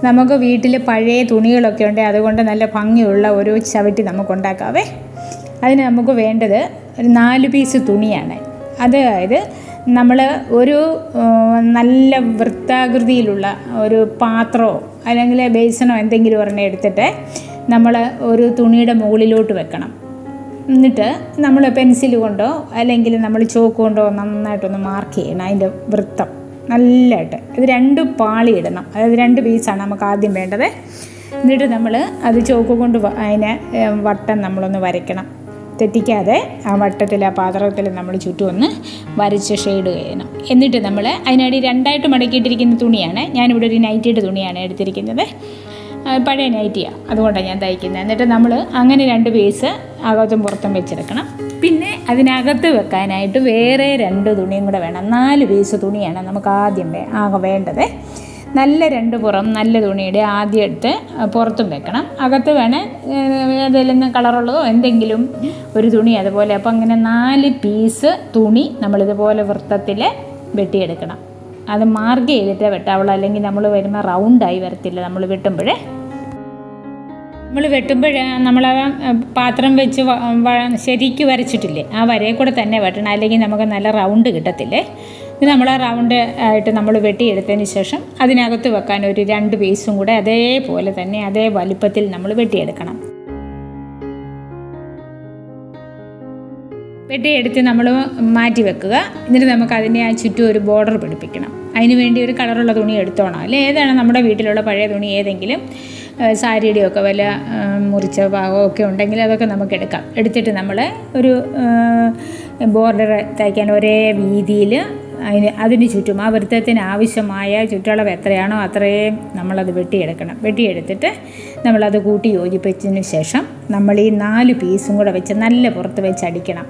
നമുക്ക് വീട്ടിൽ പഴയ തുണികളൊക്കെ ഉണ്ട്, അതുകൊണ്ട് നല്ല ഭംഗിയുള്ള ഒരു ചവിട്ടി നമുക്കുണ്ടാക്കാവേ. അതിന് നമുക്ക് വേണ്ടത് ഒരു 4 പീസ് തുണിയാണ്. അതായത് നമ്മൾ ഒരു നല്ല വൃത്താകൃതിയിലുള്ള ഒരു പാത്രമോ അല്ലെങ്കിൽ ബേസനോ എന്തെങ്കിലും ഒരെണ്ണം എടുത്തിട്ട് നമ്മൾ ഒരു തുണിയുടെ മുകളിലോട്ട് വെക്കണം. എന്നിട്ട് നമ്മൾ പെൻസിൽ കൊണ്ടോ അല്ലെങ്കിൽ നമ്മൾ ചോക്ക് കൊണ്ടോ നന്നായിട്ടൊന്ന് മാർക്ക് ചെയ്യണം അതിൻ്റെ വൃത്തം നല്ലതായിട്ട്. ഇത് 2 പാളി ഇടണം, അതായത് 2 പീസാണ് നമുക്ക് ആദ്യം വേണ്ടത്. എന്നിട്ട് നമ്മൾ അത് ചോക്ക് കൊണ്ട് അതിനെ വട്ടം നമ്മളൊന്ന് വരയ്ക്കണം. തെറ്റിക്കാതെ ആ വട്ടത്തിൽ ആ പാത്രത്തിൽ നമ്മൾ ചുറ്റും ഒന്ന് വരച്ച് ഷെയ്ഡ് ചെയ്യണം. എന്നിട്ട് നമ്മൾ അതിനടി 2ആയിട്ട് മടക്കിയിട്ടിരിക്കുന്ന തുണിയാണ്, ഞാനിവിടെ ഒരു നൈറ്റിയുടെ തുണിയാണ് എടുത്തിരിക്കുന്നത്, പഴയ നൈറ്റിയാണ്, അതുകൊണ്ടാണ് ഞാൻ തയ്ക്കുന്നത്. എന്നിട്ട് നമ്മൾ അങ്ങനെ 2 പീസ് അകത്തും പുറത്തും വെച്ചെടുക്കണം. പിന്നെ അതിനകത്ത് വെക്കാനായിട്ട് വേറെ 2 തുണിയും കൂടെ വേണം. 4 പീസ് തുണിയാണ് നമുക്ക് ആദ്യം വേണ്ടത്. നല്ല 2 പുറം നല്ല തുണിയുടെ ആദ്യം എടുത്ത് പുറത്തും വെക്കണം. അകത്ത് വേണേൽ ഏതെങ്കിലും കളറുള്ളതോ എന്തെങ്കിലും ഒരു തുണി അതുപോലെ. അപ്പോൾ അങ്ങനെ 4 പീസ് തുണി നമ്മളിതുപോലെ വൃത്തത്തിൽ വെട്ടിയെടുക്കണം. അത് മാർക്ക് ചെയ്തിട്ട് വെട്ടാവുള്ളൂ, അല്ലെങ്കിൽ നമ്മൾ വരുമ്പോൾ റൗണ്ടായി വരത്തില്ല. നമ്മൾ വെട്ടുമ്പോൾ നമ്മൾ പാത്രം വെച്ച് ശരിക്ക് വരച്ചിട്ടില്ലേ, ആ വരയിൽ കൂടെ തന്നെ വെട്ടണം, അല്ലെങ്കിൽ നമുക്ക് നല്ല റൗണ്ട് കിട്ടത്തില്ലേ. ഇത് നമ്മൾ ആ റൗണ്ട് ആയിട്ട് നമ്മൾ വെട്ടിയെടുത്തതിന് ശേഷം അതിനകത്ത് വെക്കാൻ ഒരു 2 പീസും കൂടെ അതേപോലെ തന്നെ അതേ വലിപ്പത്തിൽ നമ്മൾ വെട്ടിയെടുക്കണം. വെട്ടിയെടുത്ത് നമ്മൾ മാറ്റി വെക്കുക. എന്നിട്ട് നമുക്ക് അതിനെ ആ ചുറ്റും ഒരു ബോർഡർ പിടിപ്പിക്കണം. അതിന് വേണ്ടി ഒരു കളറുള്ള തുണി എടുത്തോണം, അല്ലെ ഏതാണ് നമ്മുടെ വീട്ടിലുള്ള പഴയ തുണി, ഏതെങ്കിലും സാരിയുടെയൊക്കെ വല്ല മുറിച്ച ഭാഗമൊക്കെ ഉണ്ടെങ്കിൽ അതൊക്കെ നമുക്ക് എടുക്കാം. എടുത്തിട്ട് നമ്മൾ ഒരു ബോർഡർ തയ്ക്കാൻ ഒരേ വീതിയിൽ അതിന് ചുറ്റും ആ വൃത്തത്തിന് ആവശ്യമായ ചുറ്റളവ് എത്രയാണോ അത്രയും നമ്മളത് വെട്ടിയെടുക്കണം. വെട്ടിയെടുത്തിട്ട് നമ്മളത് കൂട്ടി യോജിപ്പിച്ചതിന് ശേഷം നമ്മൾ ഈ 4 പീസും കൂടെ വെച്ച് നല്ല പുറത്ത് വെച്ച് അടിക്കണം.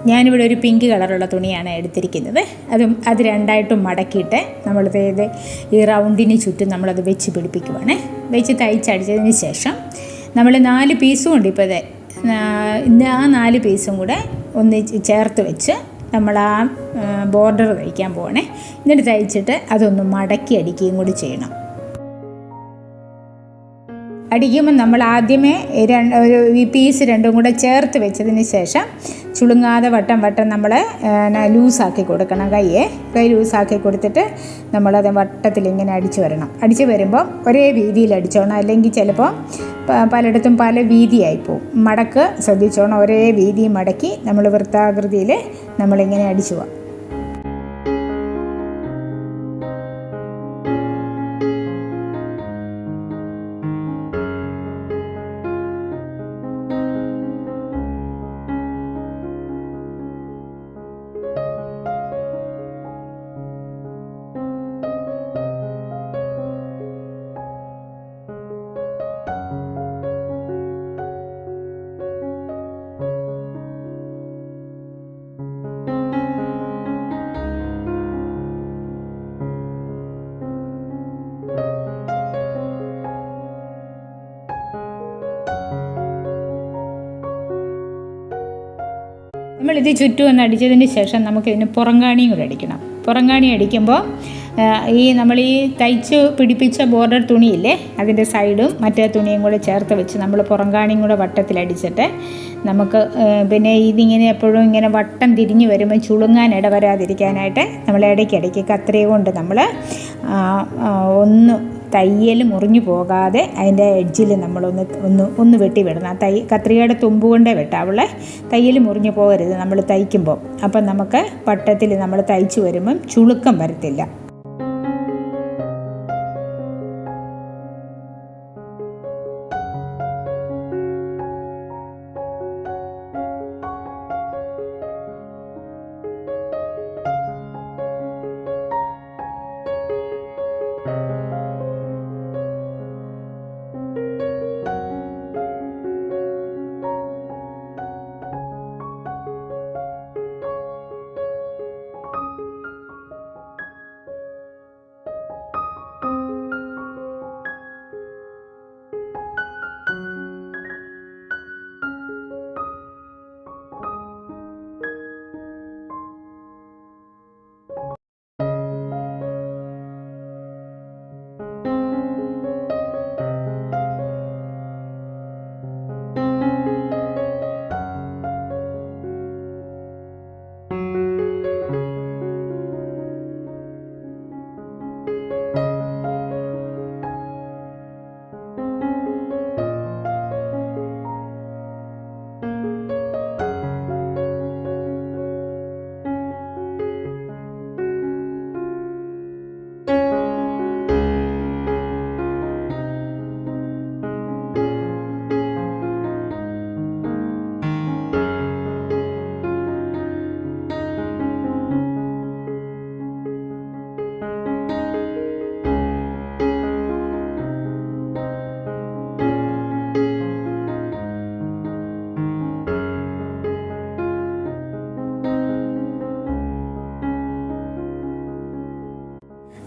ഞാനിവിടെ ഒരു പിങ്ക് കളറുള്ള തുണിയാണ് എടുത്തിരിക്കുന്നത്. അത് 2ആയിട്ടും മടക്കിയിട്ട് നമ്മളിത് ഈ റൗണ്ടിന് ചുറ്റും നമ്മളത് വെച്ച് പിടിപ്പിക്കുവാണ്. വെച്ച് തയ്ച്ചടിച്ചതിന് ശേഷം നമ്മൾ 4 പീസും ഉണ്ട്. ഇപ്പോൾ ആ 4 പീസും കൂടെ ഒന്ന് ചേർത്ത് വെച്ച് നമ്മൾ ആ ബോർഡർ തയ്ക്കാൻ പോവാണേ. എന്നിട്ട് തയ്ച്ചിട്ട് അതൊന്ന് മടക്കി അടിക്കുകയും കൂടി ചെയ്യണം. അടിക്കുമ്പോൾ നമ്മൾ ആദ്യമേ ഈ പീസ് 2ഉം കൂടെ ചേർത്ത് വെച്ചതിന് ശേഷം ചുളുങ്ങാതെ വട്ടം നമ്മൾ ലൂസാക്കി കൊടുക്കണം. കൈ ലൂസാക്കി കൊടുത്തിട്ട് നമ്മളത് വട്ടത്തിൽ ഇങ്ങനെ അടിച്ചു വരണം. അടിച്ചു വരുമ്പോൾ ഒരേ വീതിയിൽ അടിച്ചോണം, അല്ലെങ്കിൽ ചിലപ്പോൾ പലയിടത്തും പല വീതിയായിപ്പോവും. മടക്ക് ശ്രദ്ധിച്ചോണം, ഒരേ വീതി മടക്കി നമ്മൾ വൃത്താകൃതിയിൽ നമ്മളിങ്ങനെ അടിച്ചു പോവാം. നമ്മളിത് ചുറ്റും ഒന്ന് അടിച്ചതിന് ശേഷം നമുക്കിതിന് പുറങ്കാണിയും കൂടെ അടിക്കണം. പുറങ്കാണി അടിക്കുമ്പോൾ നമ്മൾ ഈ തയ്ച്ച് പിടിപ്പിച്ച ബോർഡർ തുണിയില്ലേ, അതിൻ്റെ സൈഡും മറ്റേ തുണിയും കൂടെ ചേർത്ത് വെച്ച് നമ്മൾ പുറങ്കാണിയും കൂടെ വട്ടത്തിലടിച്ചിട്ട് നമുക്ക് പിന്നെ ഇതിങ്ങനെ എപ്പോഴും ഇങ്ങനെ വട്ടം തിരിഞ്ഞ് വരുമ്പോൾ ചുളുങ്ങാൻ ഇടവരാതിരിക്കാനായിട്ട് നമ്മൾ ഇടയ്ക്കിടയ്ക്ക് കത്രിക കൊണ്ട് നമ്മൾ ഒന്ന് തയ്യൽ മുറിഞ്ഞു പോകാതെ അതിൻ്റെ എഡ്ജിൽ നമ്മളൊന്ന് വെട്ടി വിടണം. കത്രികയുടെ തുമ്പ് കൊണ്ടേ വെട്ടാവുള്ളേ, തയ്യൽ മുറിഞ്ഞു പോകരുത് നമ്മൾ തയ്ക്കുമ്പോൾ. അപ്പം നമുക്ക് വട്ടത്തിൽ നമ്മൾ തയ്ച്ച് വരുമ്പം ചുളുക്കം വരത്തില്ല.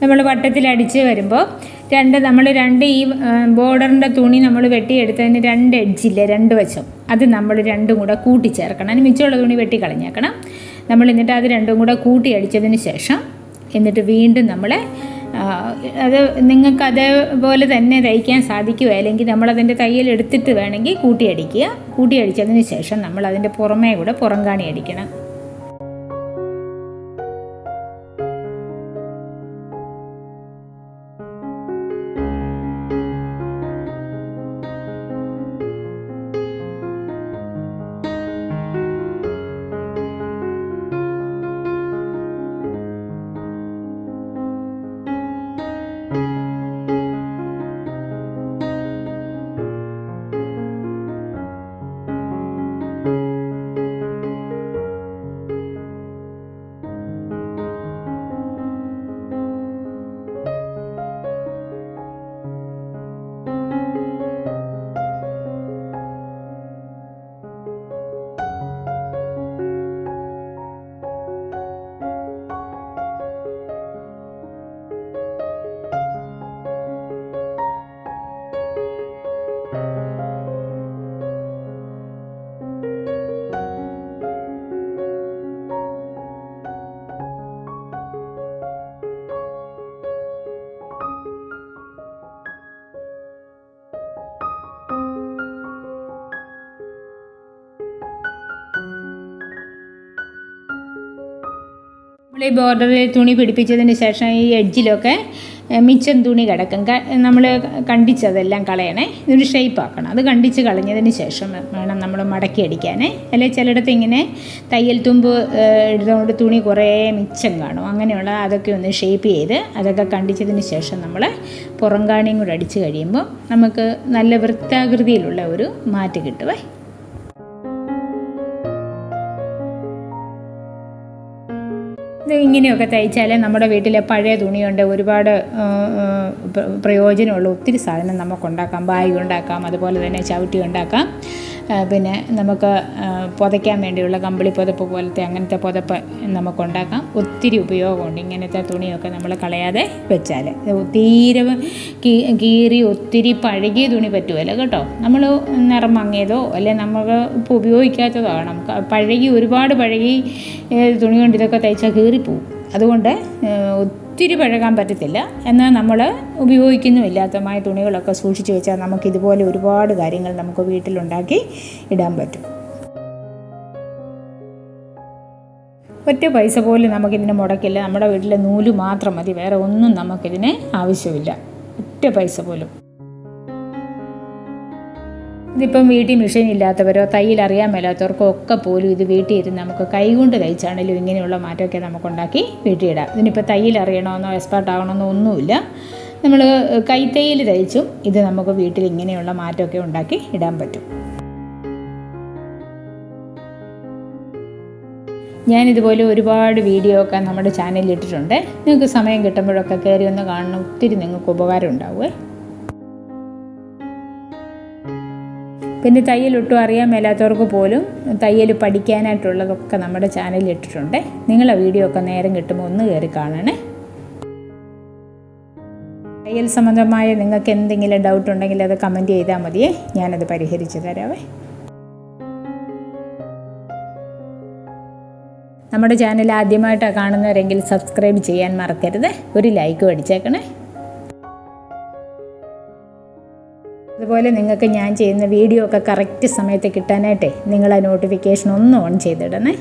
നമ്മൾ വട്ടത്തിലടിച്ച് വരുമ്പോൾ നമ്മൾ ഈ ബോർഡറിൻ്റെ തുണി നമ്മൾ വെട്ടിയെടുത്തതിന് 2 എഡ്ജില്ലേ, 2 വശം, അത് നമ്മൾ രണ്ടും കൂടെ കൂട്ടിച്ചേർക്കണം. അതിന് മിച്ചമുള്ള തുണി വെട്ടിക്കളഞ്ഞേക്കണം. നമ്മൾ എന്നിട്ട് അത് രണ്ടും കൂടെ കൂട്ടി അടിച്ചതിന് ശേഷം എന്നിട്ട് വീണ്ടും അത് നിങ്ങൾക്ക് അതേപോലെ തന്നെ തയ്ക്കാൻ സാധിക്കുമോ, അല്ലെങ്കിൽ നമ്മളതിൻ്റെ തയ്യൽ എടുത്തിട്ട് വേണമെങ്കിൽ കൂട്ടിയടിക്കുക. കൂട്ടിയടിച്ചതിന് ശേഷം നമ്മൾ അതിൻ്റെ പുറമേ കൂടെ പുറംകാണി അടിക്കണം. നമ്മൾ ഈ ബോർഡറിൽ തുണി പിടിപ്പിച്ചതിന് ശേഷം ഈ എഡ്ജിലൊക്കെ മിച്ചം തുണി കിടക്കും. നമ്മൾ കണ്ടിച്ചതെല്ലാം കളയണേ, ഇതൊരു ഷേപ്പാക്കണം. അത് കണ്ടിച്ച് കളഞ്ഞതിന് ശേഷം വേണം നമ്മൾ മടക്കി അടിക്കാനേ. അല്ലെങ്കിൽ ചിലയിടത്ത് ഇങ്ങനെ തയ്യൽ തുമ്പ് ഇടുന്നതുകൊണ്ട് തുണി കുറേ മിച്ചം കാണും. അങ്ങനെയുള്ള അതൊക്കെ ഒന്ന് ഷേപ്പ് ചെയ്ത് അതൊക്കെ കണ്ടിച്ചതിന് ശേഷം നമ്മൾ പുറംകാണിയും കൂടെ അടിച്ച് കഴിയുമ്പോൾ നമുക്ക് നല്ല വൃത്താകൃതിയിലുള്ള ഒരു മാറ്റ് കിട്ടുവേ. ഇത് ഇങ്ങനെയൊക്കെ തയ്ച്ചാലേ നമ്മുടെ വീട്ടിലെ പഴയ തുണിയുണ്ട് ഒരുപാട് പ്രയോജനമുള്ള ഒത്തിരി സാധനം നമുക്കുണ്ടാക്കാം. ബാഗ് ഉണ്ടാക്കാം, അതുപോലെ തന്നെ ചവിട്ടി ഉണ്ടാക്കാം. പിന്നെ നമുക്ക് പുതയ്ക്കാൻ വേണ്ടിയുള്ള കമ്പിളി പുതപ്പ് പോലത്തെ അങ്ങനത്തെ പുതപ്പ് നമുക്കുണ്ടാക്കാം. ഒത്തിരി ഉപയോഗമുണ്ട് ഇങ്ങനത്തെ തുണിയൊക്കെ നമ്മൾ കളയാതെ വെച്ചാൽ. തീരെ കീറി ഒത്തിരി പഴകിയ തുണി പറ്റുമല്ലോ കേട്ടോ. നമ്മൾ നിറം മങ്ങിയതോ അല്ലെ നമുക്ക് ഇപ്പോൾ ഉപയോഗിക്കാത്തതോ ആണ്. ഒരുപാട് പഴകി തുണി കൊണ്ട് ഇതൊക്കെ തയ്ച്ചാൽ കീറിപ്പോവും. അതുകൊണ്ട് ഒത്തിരി പഴകാൻ പറ്റത്തില്ല. എന്നാൽ നമ്മൾ ഉപയോഗിക്കുന്നുമില്ലാത്തമായ തുണികളൊക്കെ സൂക്ഷിച്ച് വെച്ചാൽ നമുക്കിതുപോലെ ഒരുപാട് കാര്യങ്ങൾ നമുക്ക് വീട്ടിലുണ്ടാക്കി ഇടാൻ പറ്റും. ഒറ്റ പൈസ പോലും നമുക്കിതിന് മുടക്കില്ല. നമ്മുടെ വീട്ടിലെ നൂല് മാത്രം മതി, വേറെ ഒന്നും നമുക്കിതിന് ആവശ്യമില്ല. ഒറ്റ പൈസ പോലും. ഇതിപ്പം വീട്ടിൽ മെഷീൻ ഇല്ലാത്തവരോ തയ്യൽ അറിയാൻ മേലാത്തവർക്കോ ഒക്കെ പോലും ഇത് വീട്ടിൽ ഇരുന്ന് നമുക്ക് കൈകൊണ്ട് തയ്ച്ചാണെങ്കിലും ഇങ്ങനെയുള്ള മാറ്റമൊക്കെ നമുക്കുണ്ടാക്കി വീട്ടിൽ ഇടാം. ഇതിനിപ്പോൾ തയ്യൽ അറിയണമെന്നോ എക്സ്പേർട്ട് ആകണമെന്നോ ഒന്നുമില്ല. നമ്മൾ കൈത്തയ്യൽ തയ്ച്ചും ഇത് നമുക്ക് വീട്ടിൽ ഇങ്ങനെയുള്ള മാറ്റമൊക്കെ ഉണ്ടാക്കി ഇടാൻ പറ്റും. ഞാനിതുപോലെ ഒരുപാട് വീഡിയോ ഒക്കെ നമ്മുടെ ചാനലിൽ ഇട്ടിട്ടുണ്ട്. നിങ്ങൾക്ക് സമയം കിട്ടുമ്പോഴൊക്കെ കയറി ഒന്ന് കാണണം. ഒത്തിരി നിങ്ങൾക്ക് ഉപകാരം ഉണ്ടാവുമേ. പിന്നെ തയ്യലൊട്ടും അറിയാൻ മേലാത്തവർക്ക് പോലും തയ്യൽ പഠിക്കാനായിട്ടുള്ളതൊക്കെ നമ്മുടെ ചാനലിൽ ഇട്ടിട്ടുണ്ട്. നിങ്ങളെ വീഡിയോ ഒക്കെ നേരം കിട്ടുമ്പോൾ ഒന്ന് കയറി കാണണേ. തയ്യൽ സംബന്ധമായ നിങ്ങൾക്ക് എന്തെങ്കിലും ഡൗട്ട് ഉണ്ടെങ്കിൽ അത് കമൻറ്റ് ചെയ്താൽ മതിയേ, ഞാനത് പരിഹരിച്ച് തരാവേ. നമ്മുടെ ചാനൽ ആദ്യമായിട്ടാണ് കാണുന്നവരെങ്കിൽ സബ്സ്ക്രൈബ് ചെയ്യാൻ മറക്കരുത്. ഒരു ലൈക്കും അടിച്ചേക്കണേ. അതുപോലെ നിങ്ങൾക്ക് ഞാൻ ചെയ്യുന്ന വീഡിയോ ഒക്കെ കറക്റ്റ് സമയത്ത് കിട്ടാനായിട്ടേ നിങ്ങൾ ആ നോട്ടിഫിക്കേഷൻ ഒന്ന് ഓൺ ചെയ്തിടണേ.